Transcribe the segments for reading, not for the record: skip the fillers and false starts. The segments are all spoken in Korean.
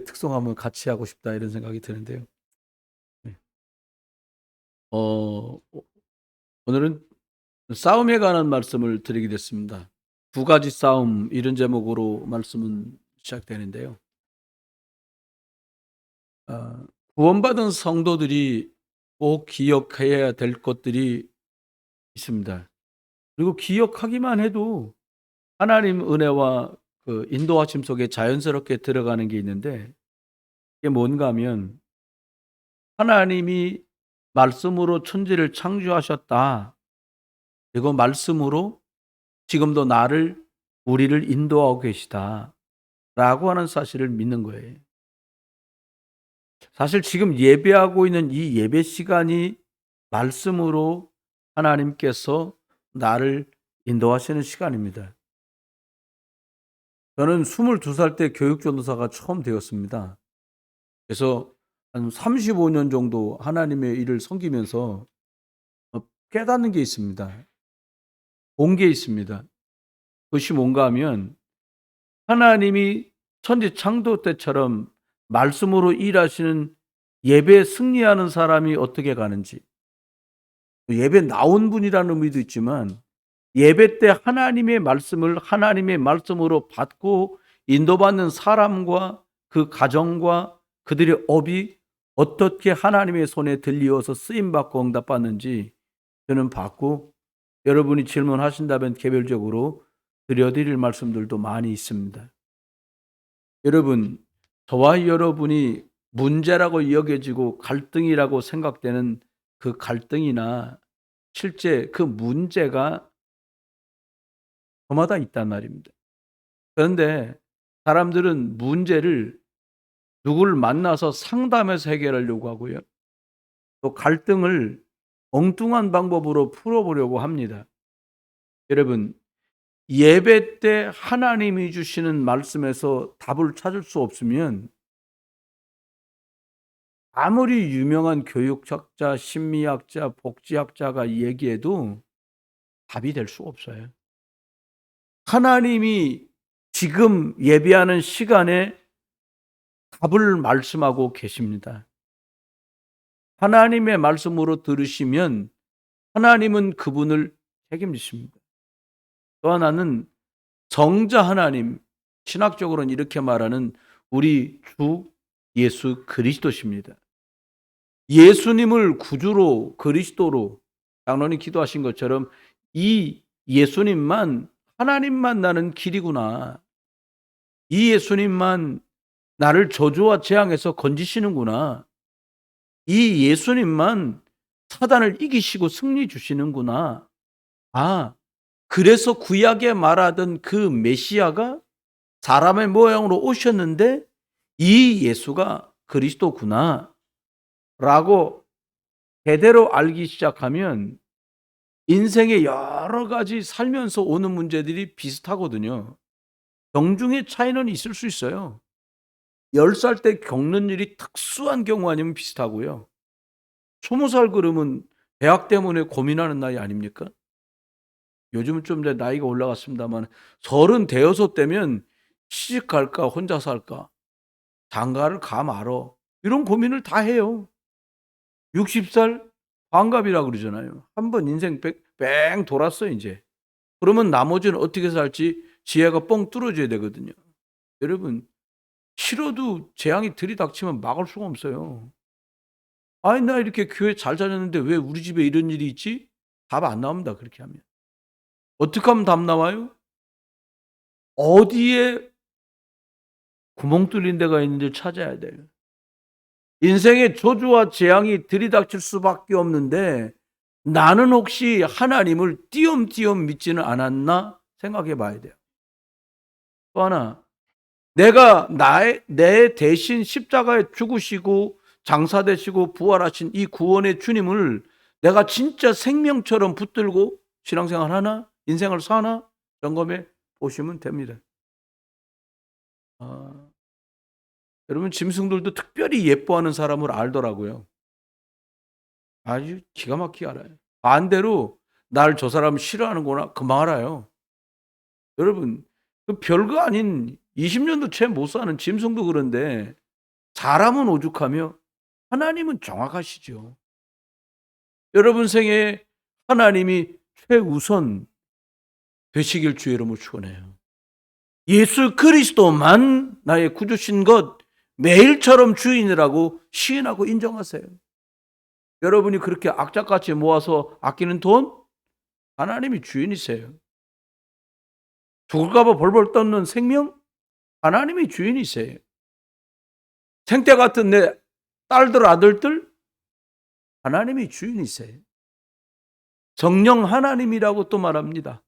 특성화면 같이 하고 싶다 이런 생각이 드는데요. 네. 어, 오늘은 싸움에 관한 말씀을 드리게 됐습니다. 두 가지 싸움 이런 제목으로 말씀은 시작되는데요. 구원받은 성도들이 꼭 기억해야 될 것들이 있습니다. 그리고 기억하기만 해도 하나님 은혜와 그 인도하심 속에 자연스럽게 들어가는 게 있는데, 이게 뭔가 하면 하나님이 말씀으로 천지를 창조하셨다. 그리고 말씀으로 지금도 우리를 인도하고 계시다. 라고 하는 사실을 믿는 거예요. 사실 지금 예배하고 있는 이 예배 시간이 말씀으로 하나님께서 나를 인도하시는 시간입니다. 저는 22살 때 교육전도사가 처음 되었습니다. 그래서 한 35년 정도 하나님의 일을 섬기면서 깨닫는 게 있습니다. 본 게 있습니다. 그것이 뭔가 하면 하나님이 천지 창조 때처럼 말씀으로 일하시는 예배에 승리하는 사람이 어떻게 가는지, 예배 나온 분이라는 의미도 있지만 예배 때 하나님의 말씀을 하나님의 말씀으로 받고 인도받는 사람과 그 가정과 그들의 업이 어떻게 하나님의 손에 들리어서 쓰임받고 응답받는지 저는 받고, 여러분이 질문하신다면 개별적으로 드려드릴 말씀들도 많이 있습니다. 여러분, 저와 여러분이 문제라고 여겨지고 갈등이라고 생각되는 그 갈등이나 실제 그 문제가 저마다 있단 말입니다. 그런데 사람들은 문제를 누구를 만나서 상담해서 해결하려고 하고요. 또 갈등을 엉뚱한 방법으로 풀어보려고 합니다. 여러분, 예배 때 하나님이 주시는 말씀에서 답을 찾을 수 없으면 아무리 유명한 교육학자, 심리학자, 복지학자가 얘기해도 답이 될 수 없어요. 하나님이 지금 예배하는 시간에 답을 말씀하고 계십니다. 하나님의 말씀으로 들으시면 하나님은 그분을 책임지십니다. 또 하나는 정자 하나님, 신학적으로는 이렇게 말하는 우리 주 예수 그리스도십니다. 예수님을 구주로 그리스도로 장로님 기도하신 것처럼 이 예수님만, 하나님만 나는 길이구나. 이 예수님만 나를 저주와 재앙에서 건지시는구나. 이 예수님만 사단을 이기시고 승리 주시는구나. 아, 그래서 구약에 말하던 그 메시아가 사람의 모양으로 오셨는데 이 예수가 그리스도구나 라고 제대로 알기 시작하면 인생의 여러 가지 살면서 오는 문제들이 비슷하거든요. 경중의 차이는 있을 수 있어요. 10살 때 겪는 일이 특수한 경우 아니면 비슷하고요. 20살 그러면 대학 때문에 고민하는 나이 아닙니까? 요즘은 좀 이제 나이가 올라갔습니다만 30 되면 시집 갈까 혼자 살까 장가를 가 말어 이런 고민을 다 해요. 60살 환갑이라 그러잖아요. 한번 인생 뺑 돌았어 이제. 그러면 나머지는 어떻게 살지 지혜가 뻥 뚫어져야 되거든요. 여러분, 싫어도 재앙이 들이닥치면 막을 수가 없어요. 아니 나 이렇게 교회 잘 다녔는데 왜 우리 집에 이런 일이 있지? 답 안 나옵니다 그렇게 하면. 어떻게 하면 답 나와요? 어디에 구멍 뚫린 데가 있는지를 찾아야 돼요. 인생의 저주와 재앙이 들이닥칠 수밖에 없는데 나는 혹시 하나님을 띄엄띄엄 믿지는 않았나 생각해 봐야 돼요. 또 하나, 내가 내 대신 십자가에 죽으시고 장사되시고 부활하신 이 구원의 주님을 내가 진짜 생명처럼 붙들고 신앙생활 하나? 인생을 사나? 점검해 보시면 됩니다. 여러분, 짐승들도 특별히 예뻐하는 사람을 알더라고요. 아주 기가 막히게 알아요. 반대로 날 저 사람 싫어하는구나 금방 알아요. 여러분, 그 별거 아닌 20년도 채 못 사는 짐승도 그런데 사람은 오죽하며 하나님은 정확하시죠. 여러분 생에 하나님이 최우선 되시길 주의 이름으로 축원해요. 예수 그리스도만 나의 구주신 것 매일처럼 주인이라고 시인하고 인정하세요. 여러분이 그렇게 악착같이 모아서 아끼는 돈, 하나님이 주인이세요. 죽을까 봐 벌벌 떠는 생명, 하나님이 주인이세요. 생태 같은 내 딸들, 아들들, 하나님이 주인이세요. 성령 하나님이라고 또 말합니다.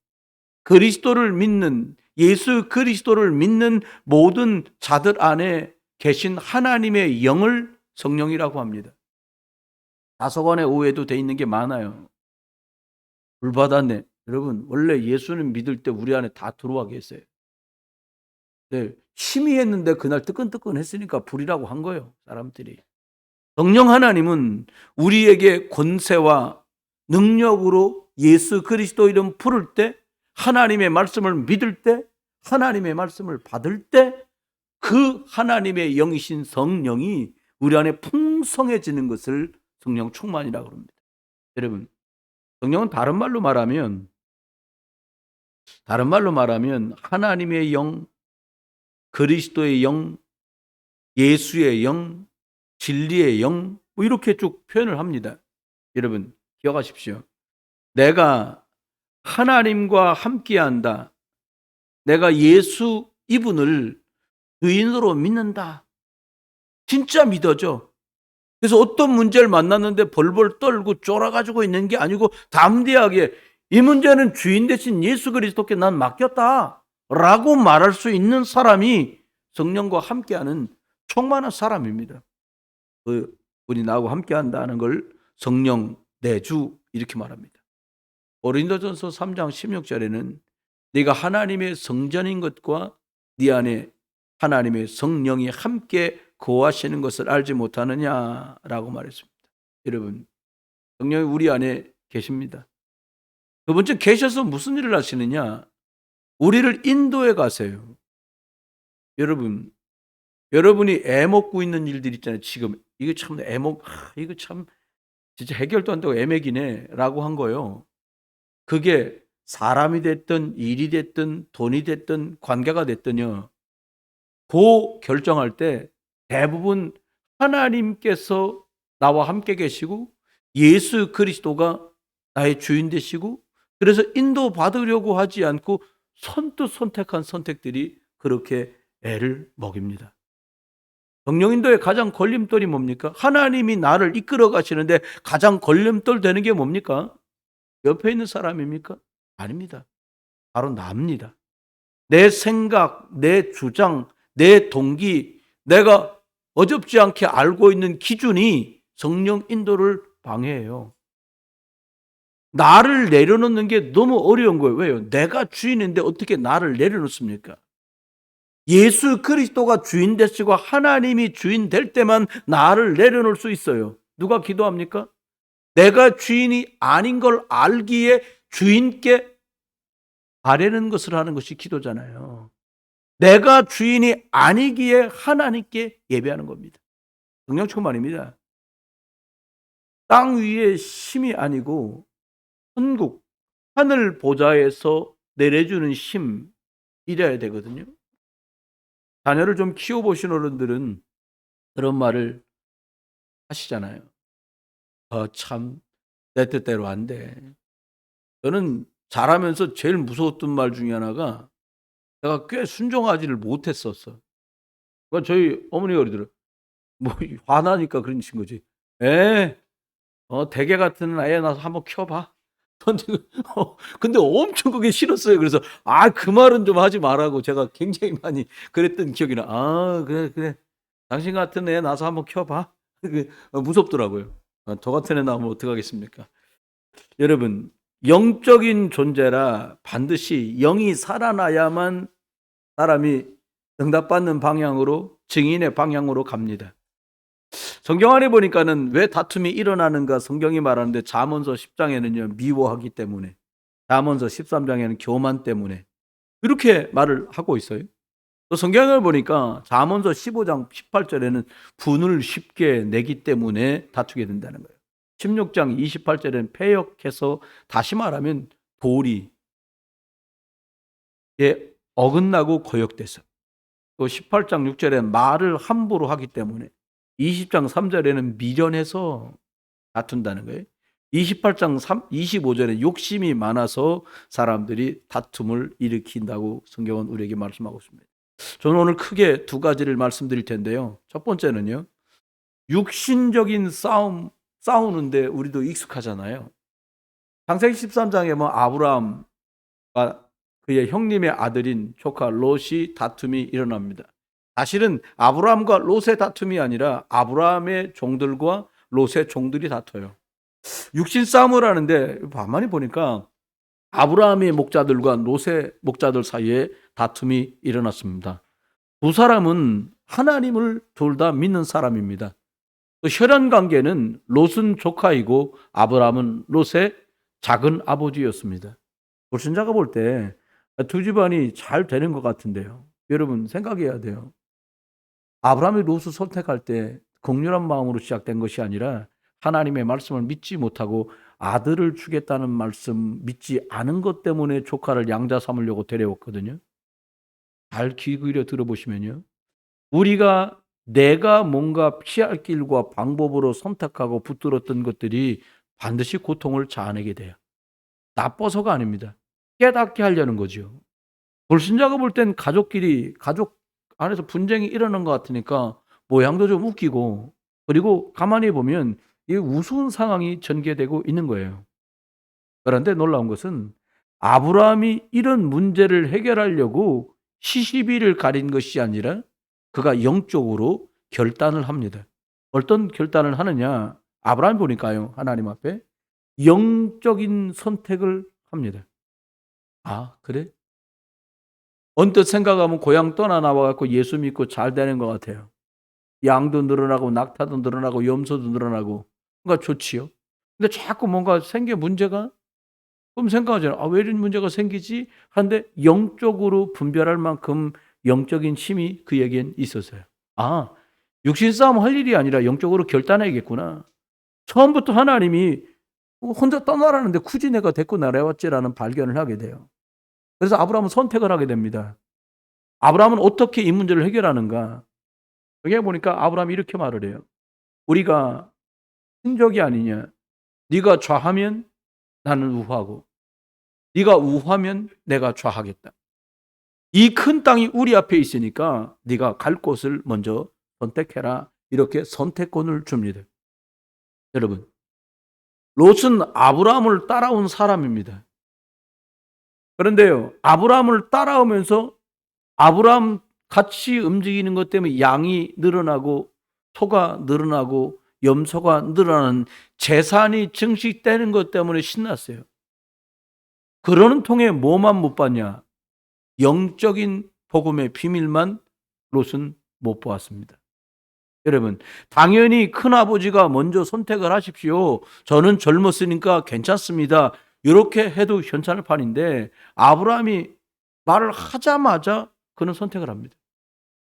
그리스도를 믿는, 예수 그리스도를 믿는 모든 자들 안에 계신 하나님의 영을 성령이라고 합니다. 다소간에 오해도 돼 있는 게 많아요. 불받았네. 여러분, 원래 예수는 믿을 때 우리 안에 다 들어와 계세요. 네, 희미했는데 그날 뜨끈뜨끈했으니까 불이라고 한 거예요, 사람들이. 성령 하나님은 우리에게 권세와 능력으로 예수 그리스도 이름 부를 때, 하나님의 말씀을 믿을 때, 하나님의 말씀을 받을 때 그 하나님의 영이신 성령이 우리 안에 풍성해지는 것을 성령 충만이라고 합니다. 여러분, 성령은 다른 말로 말하면 하나님의 영, 그리스도의 영, 예수의 영, 진리의 영, 뭐 이렇게 쭉 표현을 합니다. 여러분 기억하십시오. 내가 하나님과 함께한다. 내가 예수 이분을 주인으로 믿는다. 진짜 믿어져. 그래서 어떤 문제를 만났는데 벌벌 떨고 쫄아가지고 있는 게 아니고 담대하게 이 문제는 주인 대신 예수 그리스도께 난 맡겼다 라고 말할 수 있는 사람이 성령과 함께하는 충만한 사람입니다. 그분이 나하고 함께한다는 걸 성령 내주 이렇게 말합니다. 고린도전서 3장 16절에는 네가 하나님의 성전인 것과 네 안에 하나님의 성령이 함께 거하시는 것을 알지 못하느냐라고 말했습니다. 여러분, 성령이 우리 안에 계십니다. 두 번째, 계셔서 무슨 일을 하시느냐? 우리를 인도해 가세요. 여러분, 여러분이 애먹고 있는 일들 있잖아요. 지금 이거 참 이거 참 진짜 해결도 안 되고 애매기네 라고 한 거예요. 그게 사람이 됐든 일이 됐든 돈이 됐든 관계가 됐든요. 그 결정할 때 대부분 하나님께서 나와 함께 계시고 예수 그리스도가 나의 주인 되시고 그래서 인도받으려고 하지 않고 선뜻 선택한 선택들이 그렇게 애를 먹입니다. 성령 인도의 가장 걸림돌이 뭡니까? 하나님이 나를 이끌어 가시는데 가장 걸림돌 되는 게 뭡니까? 옆에 있는 사람입니까? 아닙니다. 바로 나입니다. 내 생각, 내 주장, 내 동기, 내가 어줍지 않게 알고 있는 기준이 성령 인도를 방해해요. 나를 내려놓는 게 너무 어려운 거예요. 왜요? 내가 주인인데 어떻게 나를 내려놓습니까? 예수 그리스도가 주인 되시고 하나님이 주인 될 때만 나를 내려놓을 수 있어요. 누가 기도합니까? 내가 주인이 아닌 걸 알기에 주인께 아뢰는 것을 하는 것이 기도잖아요. 내가 주인이 아니기에 하나님께 예배하는 겁니다. 성령 충만입니다. 땅 위의 힘이 아니고 천국, 하늘 보좌에서 내려주는 힘 이래야 되거든요. 자녀를 좀 키워보신 어른들은 그런 말을 하시잖아요. 참 내 뜻대로 안 돼. 저는 자라면서 제일 무서웠던 말 중에 하나가 내가 꽤 순종하지를 못했었어. 그러니까 저희 어머니가 그러더라고요. 뭐 화나니까 그러신 거지. 대게 같은 애 낳아서 한번 키워봐. 근데 엄청 그게 싫었어요. 그래서 그 말은 좀 하지 말라고 제가 굉장히 많이 그랬던 기억이 나. 그래. 당신 같은 애 낳아서 한번 키워봐. 무섭더라고요. 저 같은 애 낳으면 어떡하겠습니까? 여러분, 영적인 존재라 반드시 영이 살아나야만 사람이 응답받는 방향으로, 증인의 방향으로 갑니다. 성경 안에 보니까는 왜 다툼이 일어나는가 성경이 말하는데 잠언서 10장에는요 미워하기 때문에, 잠언서 13장에는 교만 때문에 이렇게 말을 하고 있어요. 또 성경을 보니까 잠언서 15장 18절에는 분을 쉽게 내기 때문에 다투게 된다는 거예요. 16장 28절에는 패역해서, 다시 말하면 도리에 어긋나고 거역돼서, 또 18장 6절에 말을 함부로 하기 때문에, 20장 3절에는 미련해서 다툰다는 거예요. 28장 25절에 욕심이 많아서 사람들이 다툼을 일으킨다고 성경은 우리에게 말씀하고 있습니다. 저는 오늘 크게 두 가지를 말씀드릴 텐데요. 첫 번째는요, 육신적인 싸우는데 우리도 익숙하잖아요. 창세기 13장에 뭐 아브라함과 그의 형님의 아들인 조카 롯이 다툼이 일어납니다. 사실은 아브라함과 롯의 다툼이 아니라 아브라함의 종들과 롯의 종들이 다퉈요. 육신 싸움을 하는데 가만히 보니까 아브라함의 목자들과 롯의 목자들 사이에 다툼이 일어났습니다. 두 사람은 하나님을 둘 다 믿는 사람입니다. 또 혈연 관계는 롯은 조카이고 아브라함은 롯의 작은 아버지였습니다. 불신자가 볼 때 두 집안이 잘 되는 것 같은데요. 여러분 생각해야 돼요. 아브라함이 롯을 선택할 때 긍휼한 마음으로 시작된 것이 아니라 하나님의 말씀을 믿지 못하고 아들을 주겠다는 말씀 믿지 않은 것 때문에 조카를 양자 삼으려고 데려왔거든요. 잘 귀 기울여 들어보시면요, 내가 뭔가 피할 길과 방법으로 선택하고 붙들었던 것들이 반드시 고통을 자아내게 돼요. 나빠서가 아닙니다. 깨닫게 하려는 거죠. 불신자가 볼 땐 가족 안에서 분쟁이 일어난 것 같으니까 모양도 좀 웃기고, 그리고 가만히 보면 이 우스운 상황이 전개되고 있는 거예요. 그런데 놀라운 것은 아브라함이 이런 문제를 해결하려고 시시비를 가린 것이 아니라 그가 영적으로 결단을 합니다. 어떤 결단을 하느냐? 아브라함 보니까요, 하나님 앞에 영적인 선택을 합니다. 아, 그래? 언뜻 생각하면 고향 떠나 나와갖고 예수 믿고 잘 되는 것 같아요. 양도 늘어나고 낙타도 늘어나고 염소도 늘어나고, 그러니까 좋지요. 근데 자꾸 뭔가 문제가, 그럼 생각하잖아요. 왜 이런 문제가 생기지? 하는데 영적으로 분별할 만큼 영적인 힘이 그에겐 있었어요. 육신 싸움 할 일이 아니라 영적으로 결단해야겠구나. 처음부터 하나님이 혼자 떠나라는데 굳이 내가 데리고 나라왔지라는 발견을 하게 돼요. 그래서 아브라함은 선택을 하게 됩니다. 아브라함은 어떻게 이 문제를 해결하는가? 여기 보니까 아브라함이 이렇게 말을 해요. 우리가 친족이 아니냐? 네가 좌하면 나는 우하고, 네가 우하면 내가 좌하겠다. 이 큰 땅이 우리 앞에 있으니까 네가 갈 곳을 먼저 선택해라. 이렇게 선택권을 줍니다. 여러분, 롯은 아브라함을 따라온 사람입니다. 그런데요, 아브라함을 따라오면서 아브라함 같이 움직이는 것 때문에 양이 늘어나고 소가 늘어나고 염소가 늘어나는 재산이 증식되는 것 때문에 신났어요. 그러는 통에 뭐만 못 봤냐? 영적인 복음의 비밀만 롯은 못 보았습니다. 여러분, 당연히 큰아버지가 먼저 선택을 하십시오. 저는 젊었으니까 괜찮습니다. 이렇게 해도 현찮을 판인데 아브라함이 말을 하자마자 그는 선택을 합니다.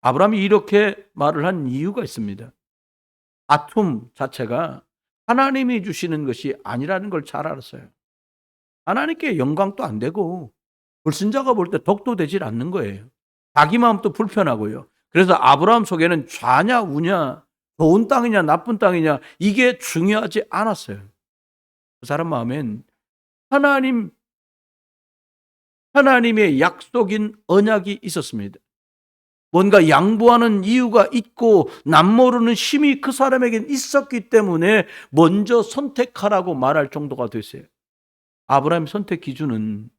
아브라함이 이렇게 말을 한 이유가 있습니다. 다툼 자체가 하나님이 주시는 것이 아니라는 걸 잘 알았어요. 하나님께 영광도 안 되고 불신자가 볼 때 덕도 되질 않는 거예요. 자기 마음도 불편하고요. 그래서 아브라함 속에는 좌냐 우냐, 좋은 땅이냐 나쁜 땅이냐, 이게 중요하지 않았어요. 그 사람 마음엔 하나님의 약속인 언약이 있었습니다. 뭔가 양보하는 이유가 있고 남모르는 힘이 그 사람에겐 있었기 때문에 먼저 선택하라고 말할 정도가 됐어요. 아브라함 선택 기준은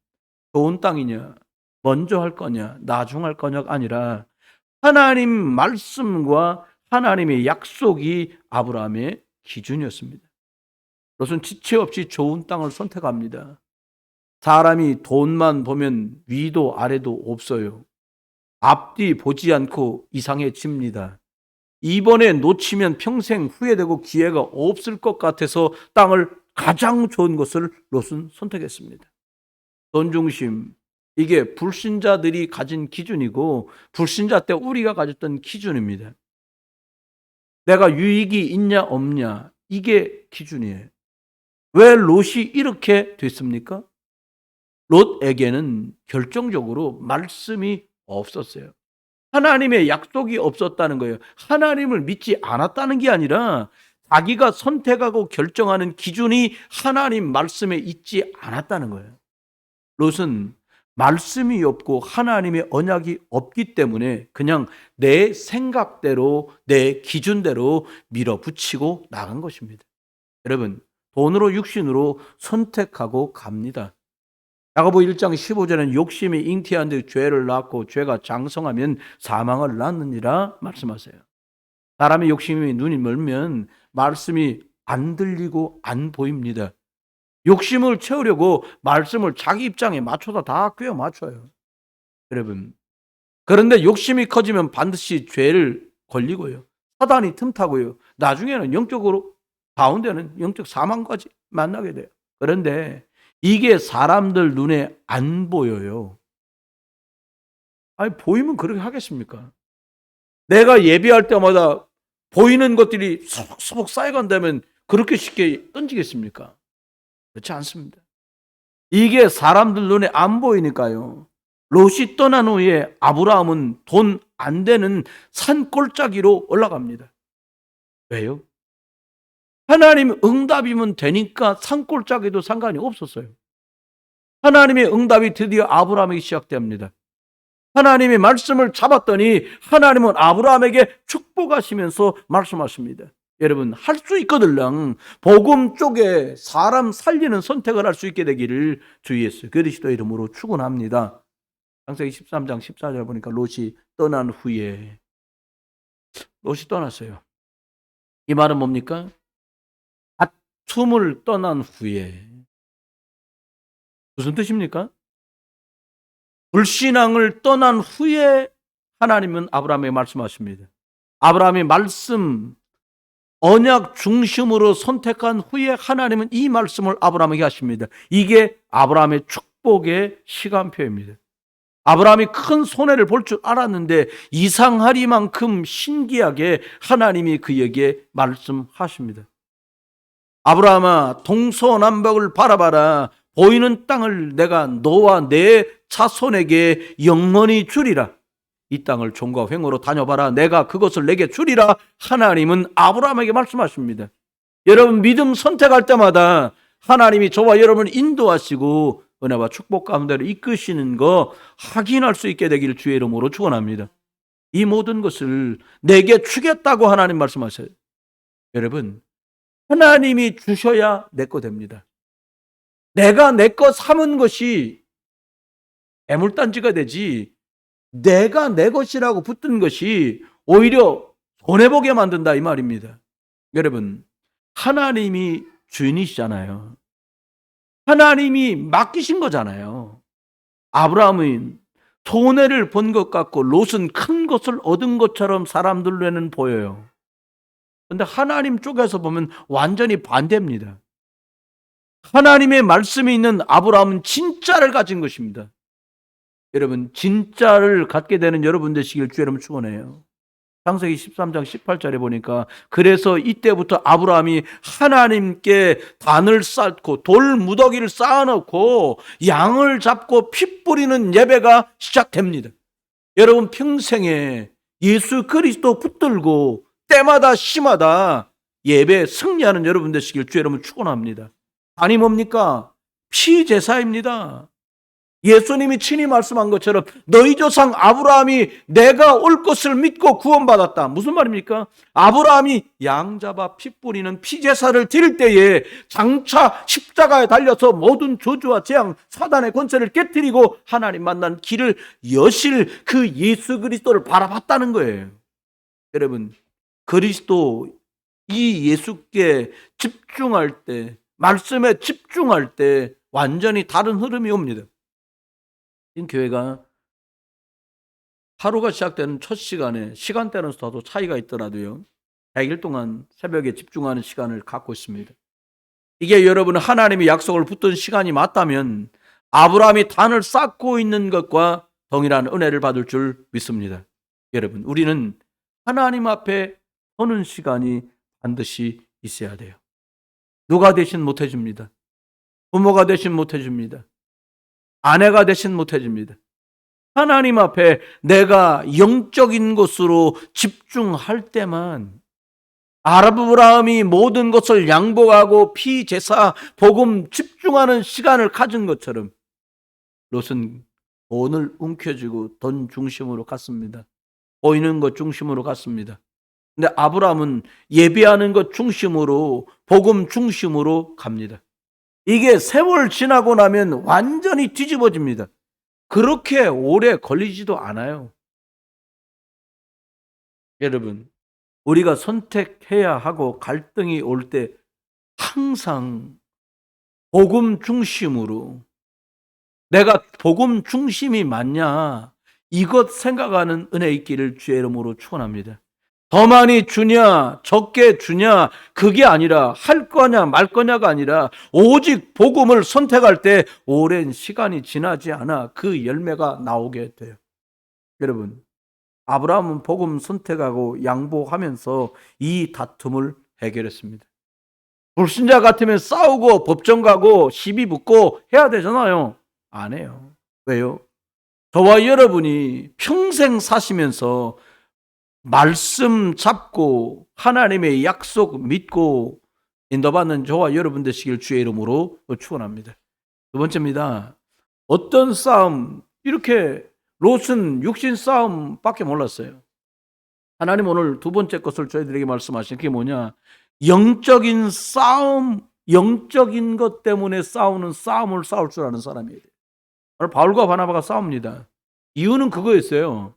좋은 땅이냐, 먼저 할 거냐, 나중 할 거냐가 아니라 하나님 말씀과 하나님의 약속이 아브라함의 기준이었습니다. 롯은 지체 없이 좋은 땅을 선택합니다. 사람이 돈만 보면 위도 아래도 없어요. 앞뒤 보지 않고 이상해집니다. 이번에 놓치면 평생 후회되고 기회가 없을 것 같아서 가장 좋은 것을 롯은 선택했습니다. 돈 중심, 이게 불신자들이 가진 기준이고 불신자 때 우리가 가졌던 기준입니다. 내가 유익이 있냐 없냐 이게 기준이에요. 왜 롯이 이렇게 됐습니까? 롯에게는 결정적으로 말씀이 없었어요. 하나님의 약속이 없었다는 거예요. 하나님을 믿지 않았다는 게 아니라 자기가 선택하고 결정하는 기준이 하나님 말씀에 있지 않았다는 거예요. 롯은 말씀이 없고 하나님의 언약이 없기 때문에 그냥 내 생각대로 내 기준대로 밀어붙이고 나간 것입니다. 여러분, 돈으로 육신으로 선택하고 갑니다. 야고보 1장 15절에는 욕심이 잉태한 데 죄를 낳고 죄가 장성하면 사망을 낳느니라 말씀하세요. 사람의 욕심이 눈이 멀면 말씀이 안 들리고 안 보입니다. 욕심을 채우려고 말씀을 자기 입장에 맞춰서 다 꿰어 맞춰요. 여러분, 그런데 욕심이 커지면 반드시 죄를 걸리고요. 사단이 틈타고요. 나중에는 영적으로 가운데는 영적 사망까지 만나게 돼요. 그런데 이게 사람들 눈에 안 보여요. 아니, 보이면 그렇게 하겠습니까? 내가 예배할 때마다 보이는 것들이 소복소복 쌓여간다면 그렇게 쉽게 던지겠습니까? 그렇지 않습니다. 이게 사람들 눈에 안 보이니까요. 롯이 떠난 후에 아브라함은 돈 안 되는 산골짜기로 올라갑니다. 왜요? 하나님 응답이면 되니까 산골짜기도 상관이 없었어요. 하나님의 응답이 드디어 아브라함에게 시작됩니다. 하나님의 말씀을 잡았더니 하나님은 아브라함에게 축복하시면서 말씀하십니다. 여러분, 할 수 있거든요. 복음 쪽에 사람 살리는 선택을 할 수 있게 되기를 주 예수 그리스도 이름으로 축원합니다. 창세기 13장 14절 보니까 롯이 떠난 후에 롯이 떠났어요. 이 말은 뭡니까? 다툼을 떠난 후에 무슨 뜻입니까? 불신앙을 떠난 후에 하나님은 아브라함에게 말씀하십니다. 아브라함이 말씀 언약 중심으로 선택한 후에 하나님은 이 말씀을 아브라함에게 하십니다. 이게 아브라함의 축복의 시간표입니다. 아브라함이 큰 손해를 볼 줄 알았는데 이상하리만큼 신기하게 하나님이 그에게 말씀하십니다. 아브라함아, 동서남북을 바라봐라. 보이는 땅을 내가 너와 내 자손에게 영원히 주리라. 이 땅을 종과 횡으로 다녀봐라. 내가 그것을 내게 주리라. 하나님은 아브라함에게 말씀하십니다. 여러분, 믿음 선택할 때마다 하나님이 저와 여러분을 인도하시고 은혜와 축복 가운데로 이끄시는 거 확인할 수 있게 되기를 주의 이름으로 축원합니다. 이 모든 것을 내게 주겠다고 하나님 말씀하셔요. 여러분, 하나님이 주셔야 내 거 됩니다. 내가 내 거 삼은 것이 애물단지가 되지 내가 내 것이라고 붙든 것이 오히려 손해보게 만든다 이 말입니다. 여러분, 하나님이 주인이시잖아요. 하나님이 맡기신 거잖아요. 아브라함은 손해를 본 것 같고 롯은 큰 것을 얻은 것처럼 사람들 눈에는 보여요. 그런데 하나님 쪽에서 보면 완전히 반대입니다. 하나님의 말씀이 있는 아브라함은 진짜를 가진 것입니다. 여러분, 진짜를 갖게 되는 여러분 되시길 주 여러분 축원해요. 창세기 13장 18절에 보니까 그래서 이때부터 아브라함이 하나님께 단을 쌓고 돌 무더기를 쌓아놓고 양을 잡고 피 뿌리는 예배가 시작됩니다. 여러분, 평생에 예수 그리스도 붙들고 때마다 시마다 예배 승리하는 여러분 되시길 주 여러분 축원합니다. 아니 뭡니까? 피제사입니다. 예수님이 친히 말씀한 것처럼 너희 조상 아브라함이 내가 올 것을 믿고 구원받았다. 무슨 말입니까? 아브라함이 양 잡아 피 뿌리는 피제사를 드릴 때에 장차 십자가에 달려서 모든 저주와 재앙 사단의 권세를 깨뜨리고 하나님 만난 길을 여실 그 예수 그리스도를 바라봤다는 거예요. 여러분, 그리스도 이 예수께 집중할 때, 말씀에 집중할 때 완전히 다른 흐름이 옵니다. 이 교회가 하루가 시작되는 첫 시간에 시간대는 서도 차이가 있더라도요 100일 동안 새벽에 집중하는 시간을 갖고 있습니다. 이게 여러분 하나님의 약속을 붙든 시간이 맞다면 아브라함이 단을 쌓고 있는 것과 동일한 은혜를 받을 줄 믿습니다. 여러분, 우리는 하나님 앞에 서는 시간이 반드시 있어야 돼요. 누가 대신 못 해줍니다. 부모가 대신 못 해줍니다. 아내가 대신 못 해줍니다. 하나님 앞에 내가 영적인 것으로 집중할 때만 아브라함이 모든 것을 양보하고 피제사 복음 집중하는 시간을 가진 것처럼 롯은 돈을 움켜쥐고 돈 중심으로 갔습니다. 보이는 것 중심으로 갔습니다. 근데 아브라함은 예배하는 것 중심으로 복음 중심으로 갑니다. 이게 세월 지나고 나면 완전히 뒤집어집니다. 그렇게 오래 걸리지도 않아요. 여러분, 우리가 선택해야 하고 갈등이 올 때 항상 복음 중심으로, 내가 복음 중심이 맞냐 이것 생각하는 은혜 있기를 주의 이름으로 축원합니다. 더 많이 주냐 적게 주냐 그게 아니라 할 거냐 말 거냐가 아니라 오직 복음을 선택할 때 오랜 시간이 지나지 않아 그 열매가 나오게 돼요. 여러분, 아브라함은 복음 선택하고 양보하면서 이 다툼을 해결했습니다. 불신자 같으면 싸우고 법정 가고 시비 붙고 해야 되잖아요. 안 해요. 왜요? 저와 여러분이 평생 사시면서 말씀 잡고 하나님의 약속 믿고 인도받는 저와 여러분 되시길 주의 이름으로 축원합니다. 두 번째입니다. 어떤 싸움, 이렇게 롯은 육신 싸움밖에 몰랐어요. 하나님 오늘 두 번째 것을 저희들에게 말씀하신 게 뭐냐? 영적인 싸움, 영적인 것 때문에 싸우는 싸움을 싸울 줄 아는 사람이에요. 오늘 바울과 바나바가 싸웁니다. 이유는 그거였어요.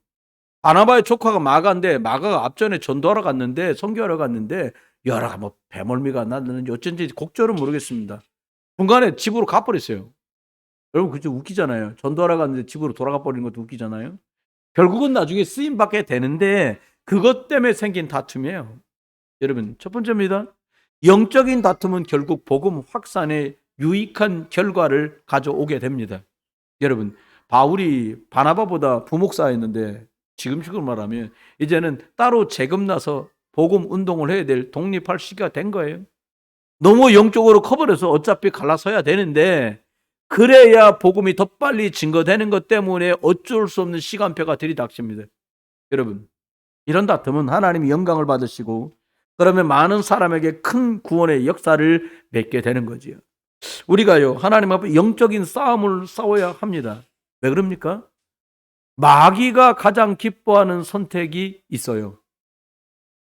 바나바의 조카가 마가인데 마가가 앞전에 전도하러 갔는데 선교하러 갔는데 여라가 뭐 배멀미가 났는지 어쩐지 곡절은 모르겠습니다. 중간에 집으로 가버렸어요. 여러분 그죠? 웃기잖아요. 전도하러 갔는데 집으로 돌아가 버리는 것도 웃기잖아요. 결국은 나중에 쓰임 받게 되는데 그것 때문에 생긴 다툼이에요. 여러분, 첫 번째입니다. 영적인 다툼은 결국 복음 확산에 유익한 결과를 가져오게 됩니다. 여러분, 바울이 바나바보다 부목사였는데 지금식으로 말하면 이제는 따로 재금나서 복음 운동을 해야 될 독립할 시기가 된 거예요. 너무 영적으로 커버려서 어차피 갈라서야 되는데 그래야 복음이 더 빨리 증거되는 것 때문에 어쩔 수 없는 시간표가 들이닥칩니다. 여러분, 이런 다툼은 하나님이 영광을 받으시고 그러면 많은 사람에게 큰 구원의 역사를 맺게 되는 거지요. 우리가요, 하나님 앞에 영적인 싸움을 싸워야 합니다. 왜 그럽니까? 마귀가 가장 기뻐하는 선택이 있어요.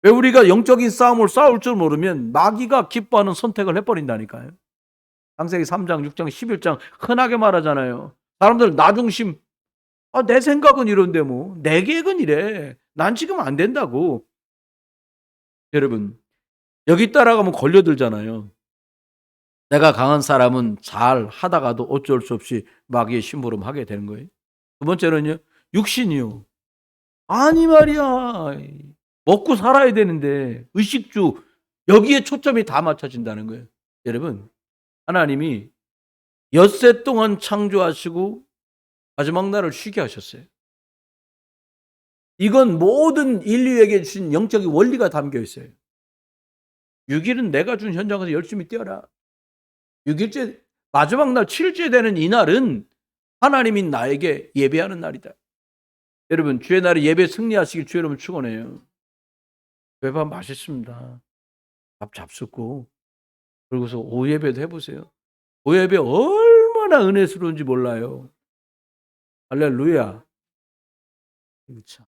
왜 우리가 영적인 싸움을 싸울 줄 모르면 마귀가 기뻐하는 선택을 해버린다니까요. 창세기 3장, 6장, 11장 흔하게 말하잖아요. 사람들 나 중심, 내 생각은 이런데 뭐 내 계획은 이래. 난 지금 안 된다고. 여러분, 여기 따라가면 걸려들잖아요. 내가 강한 사람은 잘 하다가도 어쩔 수 없이 마귀의 심부름하게 되는 거예요. 두 번째는요, 육신이요. 아니 말이야. 먹고 살아야 되는데 의식주 여기에 초점이 다 맞춰진다는 거예요. 여러분, 하나님이 엿새 동안 창조하시고 마지막 날을 쉬게 하셨어요. 이건 모든 인류에게 주신 영적인 원리가 담겨 있어요. 6일은 내가 준 현장에서 열심히 뛰어라. 6일째 마지막 날 7일째 되는 이 날은 하나님이 나에게 예배하는 날이다. 여러분, 주의 날에 예배 승리하시길 주의 이름으로 축원해요. 배밥 맛있습니다. 밥 잡숫고 그러고서 오후 예배도 해보세요. 오후 예배 얼마나 은혜스러운지 몰라요. 할렐루야. 참.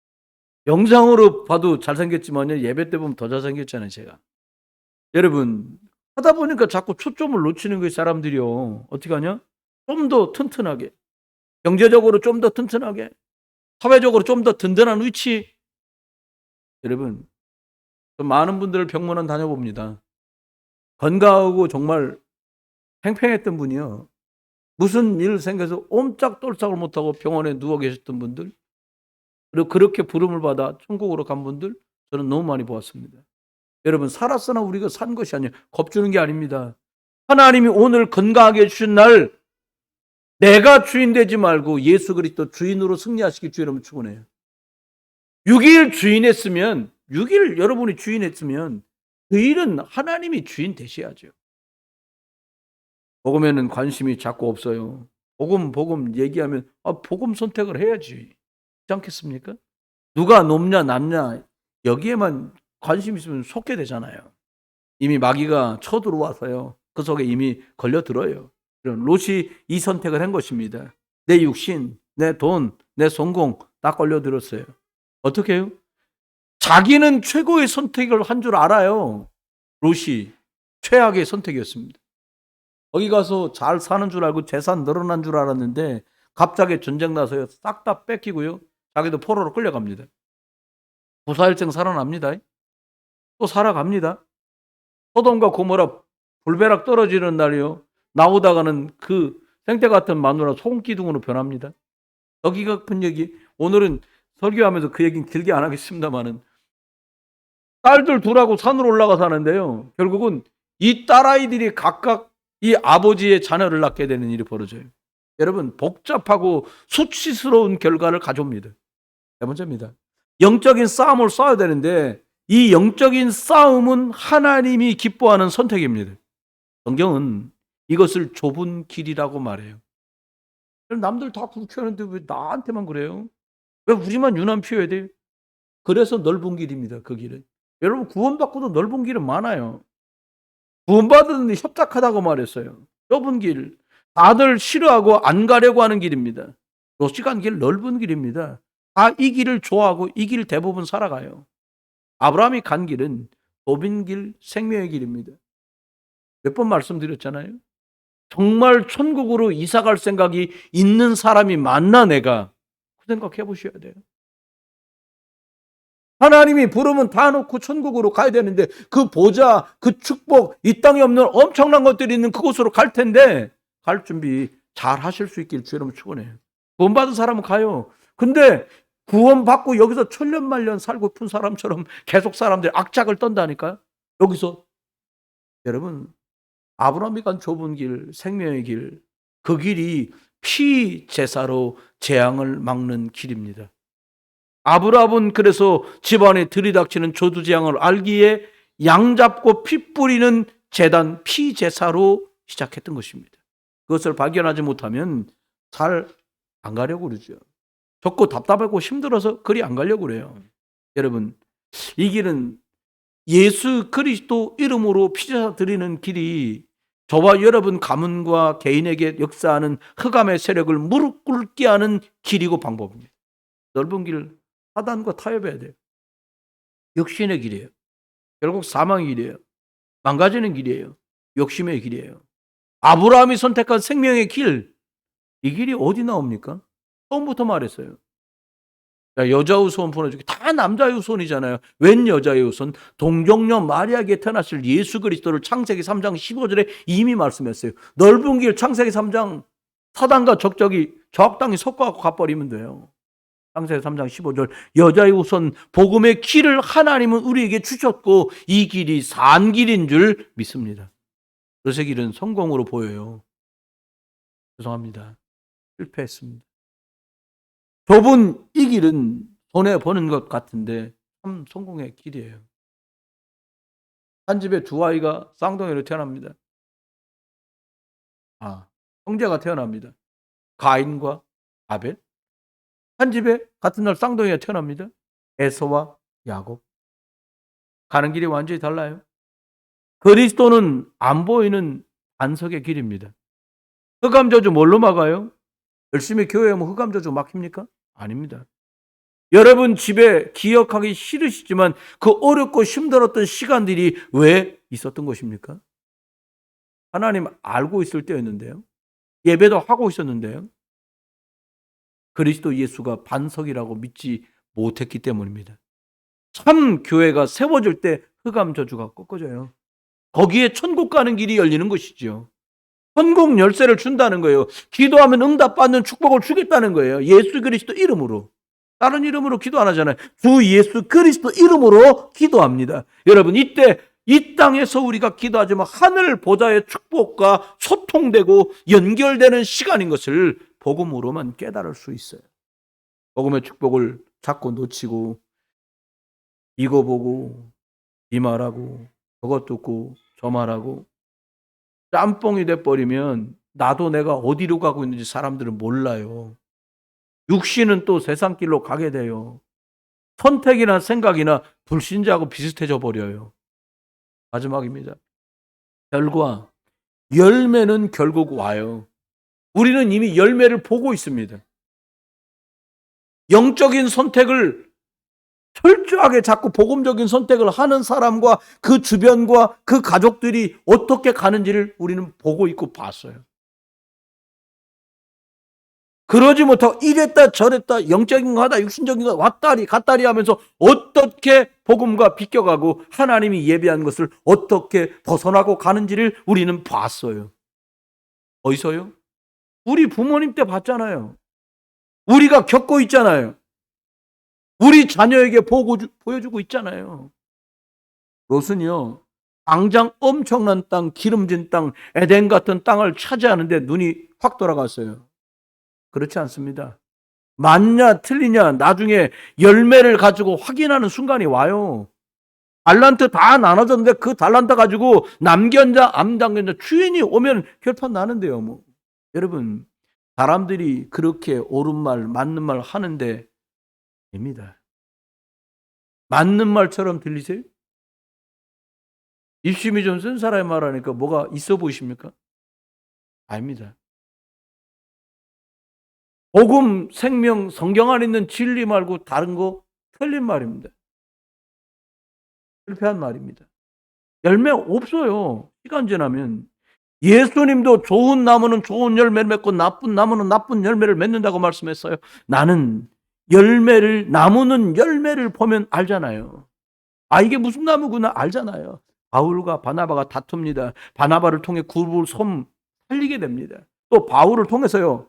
영상으로 봐도 잘생겼지만요, 예배 때 보면 더 잘생겼잖아요, 제가. 여러분, 하다 보니까 자꾸 초점을 놓치는 거예요, 사람들이요. 어떻게 하냐? 좀 더 튼튼하게, 경제적으로 좀 더 튼튼하게, 사회적으로 좀 더 든든한 위치. 여러분, 많은 분들을 병문안 다녀봅니다. 건강하고 정말 팽팽했던 분이요, 무슨 일 생겨서 옴짝돌짝을 못하고 병원에 누워 계셨던 분들, 그리고 그렇게 부름을 받아 천국으로 간 분들 저는 너무 많이 보았습니다. 여러분, 살았으나 우리가 산 것이 아니에요. 겁주는 게 아닙니다. 하나님이 오늘 건강하게 해주신 날 내가 주인 되지 말고 예수 그리스도 주인으로 승리하시길 주 여러분 축원해요. 6일 주인했으면 6일 여러분이 주인했으면 그 일은 하나님이 주인 되셔야죠. 복음에는 관심이 자꾸 없어요. 복음 얘기하면 복음 선택을 해야지. 그렇지 않겠습니까? 누가 높냐 남냐 여기에만 관심 있으면 속게 되잖아요. 이미 마귀가 쳐들어와서요. 그 속에 이미 걸려들어요. 롯이 이 선택을 한 것입니다. 내 육신, 내 돈, 내 성공 다 걸려들었어요. 어떻게 해요? 자기는 최고의 선택을 한 줄 알아요. 롯이 최악의 선택이었습니다. 거기 가서 잘 사는 줄 알고 재산 늘어난 줄 알았는데 갑자기 전쟁 나서요. 싹 다 뺏기고요. 자기도 포로로 끌려갑니다. 부사일생 살아납니다. 또 살아갑니다. 소돔과 고모라 불벼락 떨어지는 날이요. 나오다가는 그 생태 같은 마누라 손기둥으로 변합니다. 여기 같은 얘기 오늘은 설교하면서 그 얘기는 길게 안 하겠습니다만은 딸들 둘하고 산으로 올라가 사는데요. 결국은 이 딸아이들이 각각 이 아버지의 자녀를 낳게 되는 일이 벌어져요. 여러분 복잡하고 수치스러운 결과를 가져옵니다. 세 번째입니다. 영적인 싸움을 싸워야 되는데 이 영적인 싸움은 하나님이 기뻐하는 선택입니다. 성경은 이것을 좁은 길이라고 말해요. 남들 다 그렇게 하는데 왜 나한테만 그래요? 왜 우리만 유난 피워야 돼요? 그래서 넓은 길입니다. 그 길은. 여러분 구원받고도 넓은 길은 많아요. 구원받은 협착하다고 말했어요. 좁은 길. 다들 싫어하고 안 가려고 하는 길입니다. 롯이 간 길 넓은 길입니다. 다 이 길을 좋아하고 이 길 대부분 살아가요. 아브라함이 간 길은 좁은 길, 생명의 길입니다. 몇 번 말씀드렸잖아요. 정말 천국으로 이사 갈 생각이 있는 사람이 맞나 내가? 그 생각해 보셔야 돼요. 하나님이 부르면 다 놓고 천국으로 가야 되는데 그 보좌, 그 축복, 이 땅에 없는 엄청난 것들이 있는 그곳으로 갈 텐데 갈 준비 잘 하실 수 있길 주 여러분 축원해요. 구원받은 사람은 가요. 근데 구원받고 여기서 천년만년 살고픈 사람처럼 계속 사람들이 악착을 떤다니까요. 여기서 여러분 아브라함이 간 좁은 길, 생명의 길, 그 길이 피제사로 재앙을 막는 길입니다. 아브라함은 그래서 집안에 들이닥치는 저주재앙을 알기에 양 잡고 피 뿌리는 제단 피제사로 시작했던 것입니다. 그것을 발견하지 못하면 잘 안 가려고 그러죠. 적고 답답하고 힘들어서 그리 안 가려고 그래요. 여러분 이 길은 예수 그리스도 이름으로 피제사 드리는 길이 저와 여러분 가문과 개인에게 역사하는 흑암의 세력을 무릎 꿇게 하는 길이고 방법입니다. 넓은 길 사단과 타협해야 돼요. 육신의 길이에요. 결국 사망의 길이에요. 망가지는 길이에요. 욕심의 길이에요. 아브라함이 선택한 생명의 길, 이 길이 어디 나옵니까? 처음부터 말했어요. 여자 후손 보내주기 다 남자 후손이잖아요. 웬 여자의 후손? 동정녀 마리아에게 태어나실 예수 그리스도를 창세기 3장 15절에 이미 말씀했어요. 넓은 길 창세기 3장 사단과 적적이 적당히 섞어갖고 가버리면 돼요. 창세기 3장 15절 여자의 후손 복음의 길을 하나님은 우리에게 주셨고 이 길이 산 길인 줄 믿습니다. 그래서 길은 성공으로 보여요. 죄송합니다. 실패했습니다. 좁은 이 길은 손해보는 것 같은데 참 성공의 길이에요. 한 집에 두 아이가 쌍둥이로 태어납니다. 형제가 태어납니다. 가인과 아벨. 한 집에 같은 날 쌍둥이가 태어납니다. 에서와 야곱. 가는 길이 완전히 달라요. 그리스도는 안 보이는 반석의 길입니다. 흑암 저주 뭘로 막아요? 열심히 교회하면 흑암 저주 막힙니까? 아닙니다. 여러분 집에 기억하기 싫으시지만 그 어렵고 힘들었던 시간들이 왜 있었던 것입니까? 하나님 알고 있을 때였는데요. 예배도 하고 있었는데요. 그리스도 예수가 반석이라고 믿지 못했기 때문입니다. 참 교회가 세워질 때 흑암 저주가 꺾어져요. 거기에 천국 가는 길이 열리는 것이죠. 천국 열쇠를 준다는 거예요. 기도하면 응답받는 축복을 주겠다는 거예요. 예수 그리스도 이름으로. 다른 이름으로 기도 안 하잖아요. 주 예수 그리스도 이름으로 기도합니다. 여러분 이때 이 땅에서 우리가 기도하지만 하늘 보좌의 축복과 소통 상통되고 연결되는 시간인 것을 복음으로만 깨달을 수 있어요. 복음의 축복을 자꾸 놓치고 이거 보고 이 말하고 저것 듣고 저 말하고 짬뽕이 돼버리면 나도 내가 어디로 가고 있는지 사람들은 몰라요. 육신은 또 세상 길로 가게 돼요. 선택이나 생각이나 불신자하고 비슷해져 버려요. 마지막입니다. 결과 열매는 결국 와요. 우리는 이미 열매를 보고 있습니다. 영적인 선택을 철저하게 자꾸 복음적인 선택을 하는 사람과 그 주변과 그 가족들이 어떻게 가는지를 우리는 보고 있고 봤어요. 그러지 못하고 이랬다 저랬다 영적인 거 하다 육신적인 거 왔다리 갔다리 하면서 어떻게 복음과 비껴가고 하나님이 예비한 것을 어떻게 벗어나고 가는지를 우리는 봤어요. 어디서요? 우리 부모님 때 봤잖아요. 우리가 겪고 있잖아요. 우리 자녀에게 보여주고 있잖아요. 롯은요, 당장 엄청난 땅, 기름진 땅, 에덴 같은 땅을 차지하는데 눈이 확 돌아갔어요. 그렇지 않습니다. 맞냐 틀리냐 나중에 열매를 가지고 확인하는 순간이 와요. 달란트 다 나눠졌는데 그 달란트 가지고 남견자 암당견자 주인이 오면 결판 나는데요. 뭐. 여러분 사람들이 그렇게 옳은 말 맞는 말 하는데 됩니다. 맞는 말처럼 들리세요? 입심이 좀 쓴 사람이 말하니까 뭐가 있어 보이십니까? 아닙니다. 복음, 생명, 성경 안에 있는 진리 말고 다른 거 틀린 말입니다. 실패한 말입니다. 열매 없어요. 시간 지나면. 예수님도 좋은 나무는 좋은 열매를 맺고 나쁜 나무는 나쁜 열매를 맺는다고 말씀했어요. 나는 나무는 열매를 보면 알잖아요. 아, 이게 무슨 나무구나 알잖아요. 바울과 바나바가 다툽니다. 바나바를 통해 굴을 살리게 됩니다. 또 바울을 통해서요.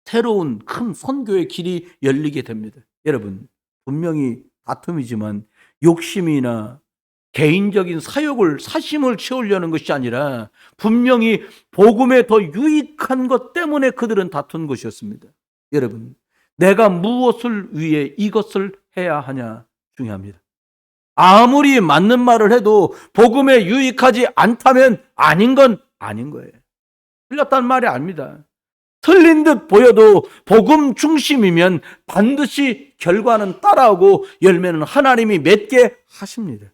새로운 큰 선교의 길이 열리게 됩니다. 여러분, 분명히 다툼이지만 욕심이나 개인적인 사심을 채우려는 것이 아니라 분명히 복음에 더 유익한 것 때문에 그들은 다툰 것이었습니다. 여러분, 내가 무엇을 위해 이것을 해야 하냐 중요합니다. 아무리 맞는 말을 해도 복음에 유익하지 않다면 아닌 건 아닌 거예요. 틀렸다는 말이 아닙니다. 틀린 듯 보여도 복음 중심이면 반드시 결과는 따라오고 열매는 하나님이 맺게 하십니다.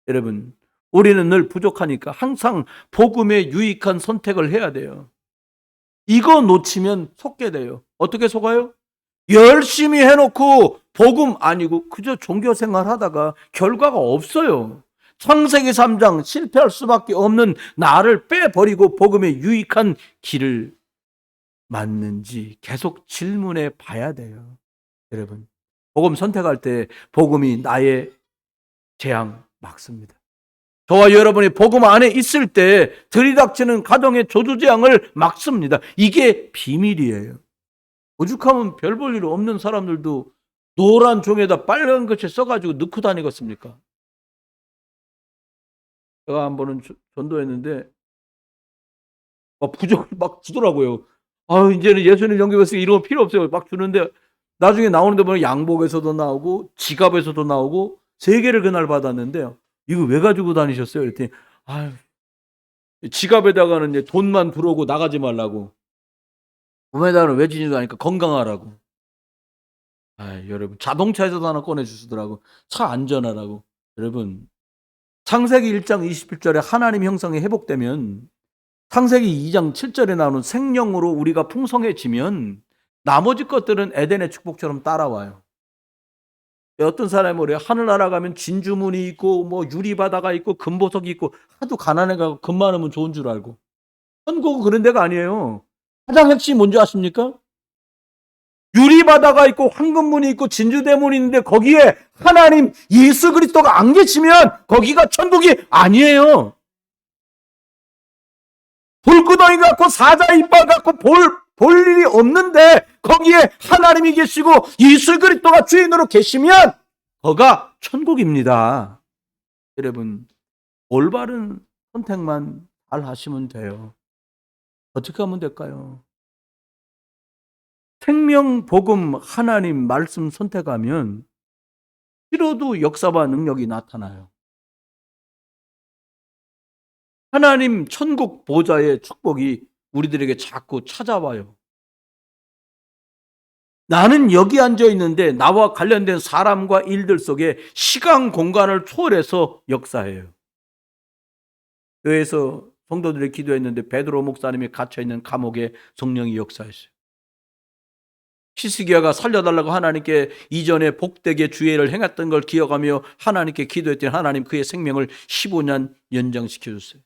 여러분, 우리는 늘 부족하니까 항상 복음에 유익한 선택을 해야 돼요. 이거 놓치면 속게 돼요. 어떻게 속아요? 열심히 해놓고 복음 아니고 그저 종교생활 하다가 결과가 없어요. 창세기 3장 실패할 수밖에 없는 나를 빼버리고 복음에 유익한 길을 맞는지 계속 질문해 봐야 돼요. 여러분, 복음 선택할 때 복음이 나의 재앙 막습니다. 저와 여러분이 복음 안에 있을 때 들이닥치는 가정의 저주재앙을 막습니다. 이게 비밀이에요. 오죽하면 별 볼 일 없는 사람들도 노란 종에다 빨간 글씨 써가지고 넣고 다니겠습니까? 제가 한 번은 전도했는데 부적을 막 주더라고요. 이제는 예수님 영접했으니까 이런 거 필요 없어요. 막 주는데 나중에 나오는데 보면 양복에서도 나오고 지갑에서도 나오고 3개를 그날 받았는데요. 이거 왜 가지고 다니셨어요? 그랬더니 지갑에다가는 이제 돈만 들어오고 나가지 말라고. 몸에다가는 왜 지니도 하니까 건강하라고. 여러분 자동차에서도 하나 꺼내주시더라고. 차 안전하라고. 여러분 창세기 1장 21절에 하나님 형상이 회복되면 창세기 2장 7절에 나오는 생명으로 우리가 풍성해지면 나머지 것들은 에덴의 축복처럼 따라와요. 어떤 사람이 그래요. 하늘나라 가면 진주문이 있고 뭐 유리바다가 있고 금보석이 있고 하도 가난해가지고 금 많으면 좋은 줄 알고. 천국은 그런 데가 아니에요. 가장 핵심이 뭔지 아십니까? 유리바다가 있고 황금문이 있고 진주대문이 있는데 거기에 하나님 예수 그리스도가 안 계시면 거기가 천국이 아니에요. 불구덩이 갖고 사자 이빨 갖고 볼 일이 없는데 거기에 하나님이 계시고 예수 그리스도가 주인으로 계시면 거가 천국입니다. 여러분 올바른 선택만 잘 하시면 돼요. 어떻게 하면 될까요? 생명 복음 하나님 말씀 선택하면 싫어도 역사와 능력이 나타나요. 하나님 천국 보좌의 축복이 우리들에게 자꾸 찾아와요. 나는 여기 앉아 있는데 나와 관련된 사람과 일들 속에 시간 공간을 초월해서 역사해요. 교회에서 성도들이 기도했는데 베드로 목사님이 갇혀있는 감옥에 성령이 역사했어요. 히스기야가 살려달라고 하나님께 이전에 복되게 주의를 행했던 걸 기억하며 하나님께 기도했더니 하나님 그의 생명을 15년 연장시켜줬어요.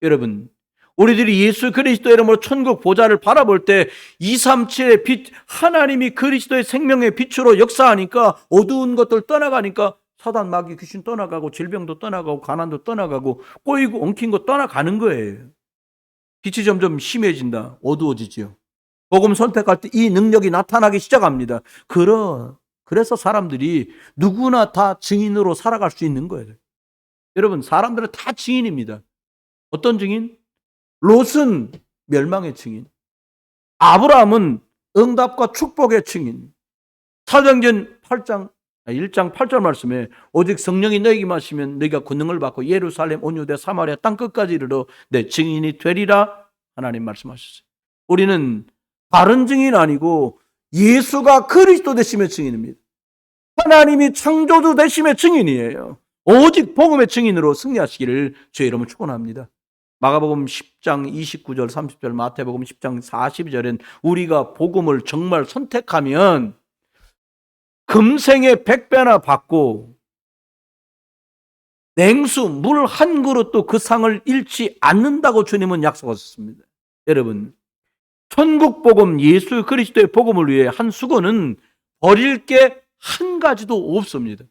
여러분, 우리들이 예수 그리스도 이름으로 천국 보좌를 바라볼 때 237의 빛, 하나님이 그리스도의 생명의 빛으로 역사하니까 어두운 것들 떠나가니까 사단 마귀 귀신 떠나가고 질병도 떠나가고 가난도 떠나가고 꼬이고 엉킨 거 떠나가는 거예요. 빛이 점점 심해진다. 어두워지지요. 복음 선택할 때 이 능력이 나타나기 시작합니다. 그래서 사람들이 누구나 다 증인으로 살아갈 수 있는 거예요. 여러분, 사람들은 다 증인입니다. 어떤 증인? 롯은 멸망의 증인, 아브라함은 응답과 축복의 증인. 사도행전 1장 8절 말씀에 오직 성령이 너에게 임하시면 너희가 권능을 받고 예루살렘 온 유대 사마리아 땅 끝까지 이르러 내 증인이 되리라 하나님 말씀하셨어요. 우리는 다른 증인 아니고 예수가 그리스도 되심의 증인입니다. 하나님이 창조주 되심의 증인이에요. 오직 복음의 증인으로 승리하시기를 주의 이름으로 축원합니다. 마가복음 10장 29절 30절, 마태복음 10장 42절엔 우리가 복음을 정말 선택하면 금생의 100배나 받고 냉수 물 한 그릇도 그 상을 잃지 않는다고 주님은 약속하셨습니다. 여러분, 천국 복음 예수 그리스도의 복음을 위해 한 수고는 버릴 게 한 가지도 없습니다.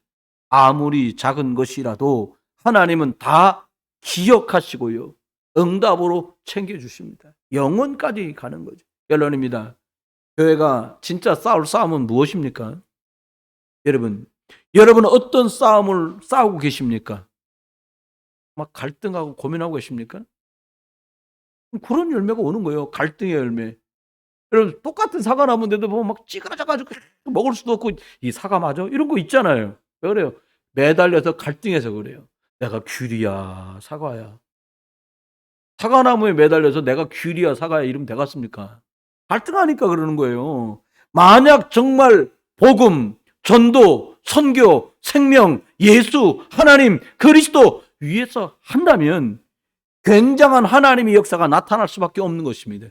아무리 작은 것이라도 하나님은 다 기억하시고요, 응답으로 챙겨주십니다. 영원까지 가는 거죠. 결론입니다. 교회가 진짜 싸울 싸움은 무엇입니까? 여러분은 어떤 싸움을 싸우고 계십니까? 막 갈등하고 고민하고 계십니까? 그런 열매가 오는 거예요. 갈등의 열매. 여러분, 똑같은 사과 나무인데도 보면 막 찌그러져가지고 먹을 수도 없고, 이 사과 맞아? 이런 거 있잖아요. 왜 그래요? 매달려서 갈등해서 그래요. 내가 귤이야, 사과야. 사과나무에 매달려서 내가 귤이야, 사과야 이러면 되겠습니까? 갈등하니까 그러는 거예요. 만약 정말 복음, 전도, 선교, 생명, 예수, 하나님, 그리스도 위해서 한다면 굉장한 하나님의 역사가 나타날 수밖에 없는 것입니다.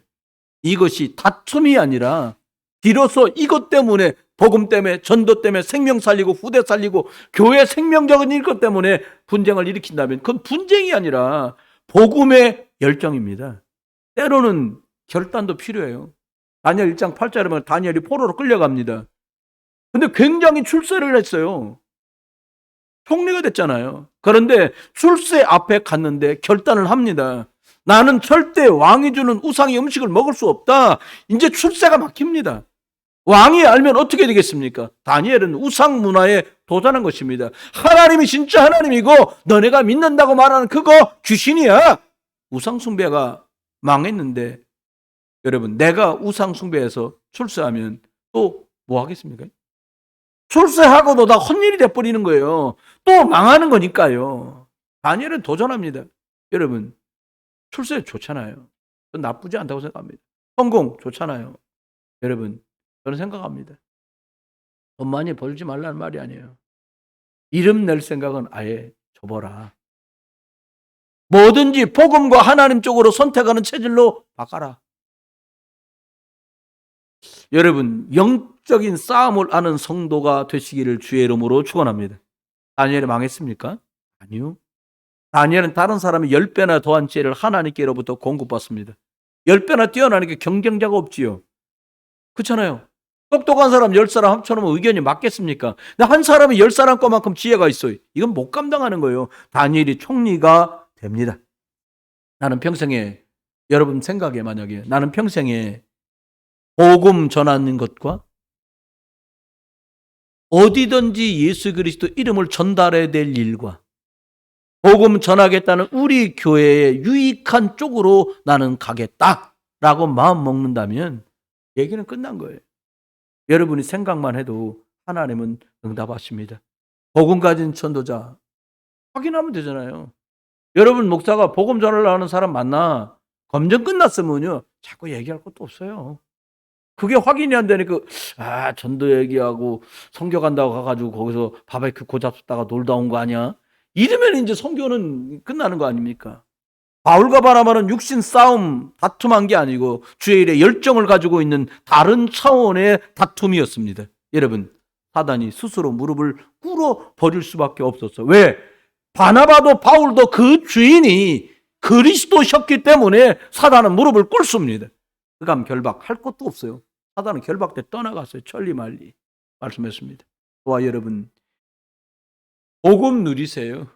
이것이 다툼이 아니라 비로소 이것 때문에, 복음 때문에, 전도 때문에, 생명 살리고 후대 살리고 교회 생명적인 것 때문에 분쟁을 일으킨다면 그건 분쟁이 아니라 복음의 열정입니다. 때로는 결단도 필요해요. 다니엘 1장 8절에 보면 다니엘이 포로로 끌려갑니다. 근데 굉장히 출세를 했어요. 총리가 됐잖아요. 그런데 출세 앞에 갔는데 결단을 합니다. 나는 절대 왕이 주는 우상의 음식을 먹을 수 없다. 이제 출세가 막힙니다. 왕이 알면 어떻게 되겠습니까? 다니엘은 우상 문화에 도전한 것입니다. 하나님이 진짜 하나님이고 너네가 믿는다고 말하는 그거 귀신이야. 우상 숭배가 망했는데 여러분, 내가 우상 숭배해서 출세하면 또 뭐 하겠습니까? 출세하고도 다 헛일이 돼버리는 거예요. 또 망하는 거니까요. 다니엘은 도전합니다. 여러분, 출세 좋잖아요. 전 나쁘지 않다고 생각합니다. 성공 좋잖아요. 여러분, 저는 생각합니다. 돈 많이 벌지 말라는 말이 아니에요. 이름 낼 생각은 아예 접어라. 뭐든지 복음과 하나님 쪽으로 선택하는 체질로 바꿔라. 여러분, 영적인 싸움을 아는 성도가 되시기를 주의 이름으로 축원합니다. 다니엘이 망했습니까? 아니요. 다니엘은 다른 사람이 10배나 더한 지혜를 하나님께로부터 공급받습니다. 10배나 뛰어나는 게 경쟁자가 없지요. 그렇잖아요. 똑똑한 사람 10사람 합쳐놓으면 의견이 맞겠습니까? 근데 한 사람이 10사람 것만큼 지혜가 있어요. 이건 못 감당하는 거예요. 다니엘이 총리가 됩니다. 나는 평생에, 여러분 생각에 만약에 나는 평생에 복음 전하는 것과 어디든지 예수 그리스도 이름을 전달해야 될 일과 복음 전하겠다는 우리 교회의 유익한 쪽으로 나는 가겠다. 라고 마음 먹는다면 얘기는 끝난 거예요. 여러분이 생각만 해도 하나님은 응답하십니다. 복음 가진 전도자 확인하면 되잖아요. 여러분 목사가 복음 전하려고 하는 사람 만나 검증 끝났으면요 자꾸 얘기할 것도 없어요. 그게 확인이 안 되니까 전도 얘기하고 선교 간다고 가가지고 거기서 바베큐 고잡수다가 놀다 온 거 아니야? 이러면 이제 선교는 끝나는 거 아닙니까? 바울과 바나바는 육신 싸움 다툼한 게 아니고 주의 일에 열정을 가지고 있는 다른 차원의 다툼이었습니다. 여러분 사단이 스스로 무릎을 꿇어 버릴 수밖에 없었어요. 왜? 바나바도 바울도 그 주인이 그리스도셨기 때문에 사단은 무릎을 꿇습니다. 그감 결박 할 것도 없어요. 사단은 결박 때 떠나갔어요. 천리말리 말씀했습니다. 저와 여러분 복음 누리세요.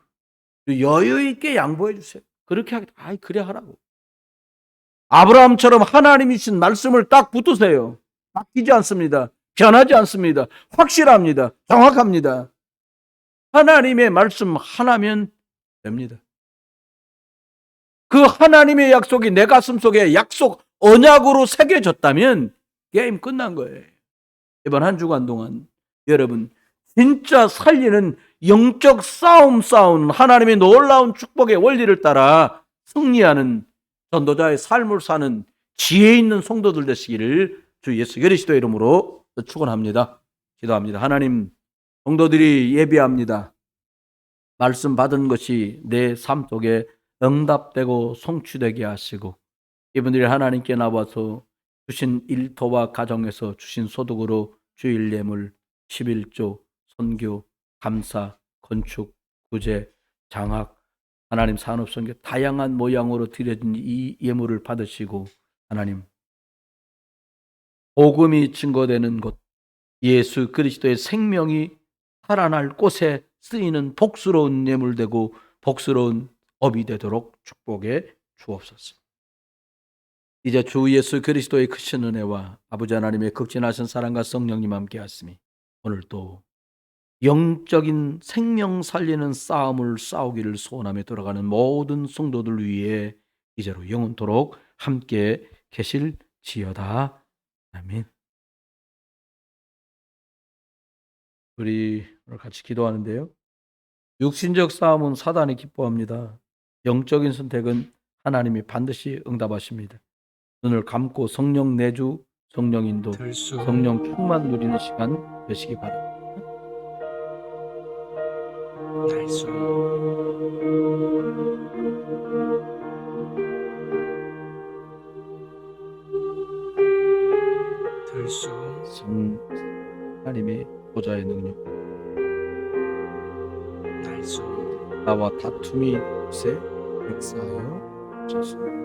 여유 있게 양보해 주세요. 그렇게 하겠다. 그래 하라고. 아브라함처럼 하나님이신 말씀을 딱 붙으세요. 바뀌지 않습니다. 변하지 않습니다. 확실합니다. 정확합니다. 하나님의 말씀 하나면 됩니다. 그 하나님의 약속이 내 가슴 속에 약속 언약으로 새겨졌다면 게임 끝난 거예요. 이번 한 주간 동안 여러분 진짜 살리는 영적 싸움 싸운 하나님의 놀라운 축복의 원리를 따라 승리하는 전도자의 삶을 사는 지혜 있는 성도들 되시기를 주 예수 그리스도의 이름으로 축원합니다. 기도합니다. 하나님, 성도들이 예비합니다. 말씀 받은 것이 내 삶 속에 응답되고 성취되게 하시고 이분들이 하나님께 나와서 주신 일터와 가정에서 주신 소득으로 주일 예물 11조 선교, 감사, 건축, 구제, 장학, 하나님 산업선교 다양한 모양으로 드려진 이 예물을 받으시고 하나님 복음이 증거되는 곳 예수 그리스도의 생명이 살아날 곳에 쓰이는 복스러운 예물되고 복스러운 업이 되도록 축복해 주옵소서. 이제 주 예수 그리스도의 크신 은혜와 아버지 하나님의 극진하신 사랑과 성령님 함께 하시니 오늘도 영적인 생명 살리는 싸움을 싸우기를 소원하며 돌아가는 모든 성도들 위해 이제로 영원토록 함께 계실지어다. 아멘. 우리 오늘 같이 기도하는데요. 육신적 싸움은 사단이 기뻐합니다. 영적인 선택은 하나님이 반드시 응답하십니다. 눈을 감고 성령 내주, 성령 인도, 성령 충만 누리는 시간 되시기 바랍니다. 하나님의 보좌의 능력 나와 다툼이 곳에 역사하여 주소서.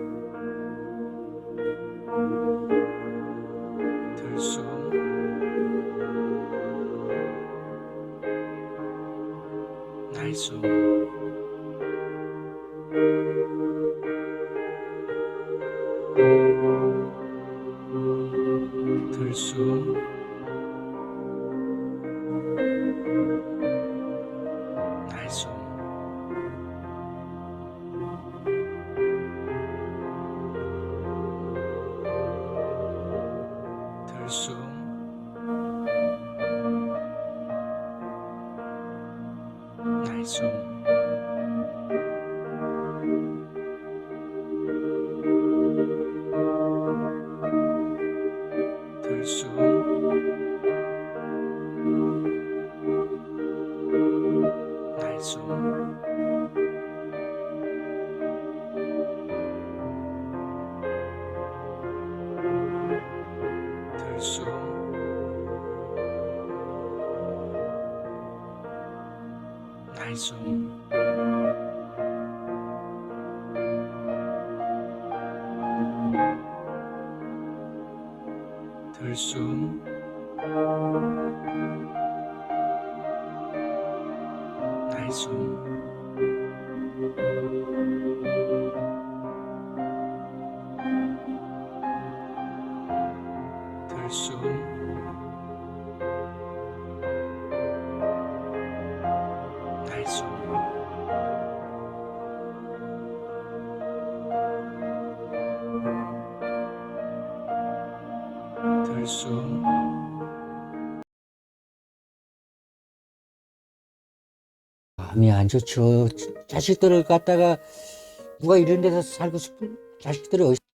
수 마음이 안 좋죠. 자식들을 갖다가 누가 이런 데서 살고 싶은 자식들이 어디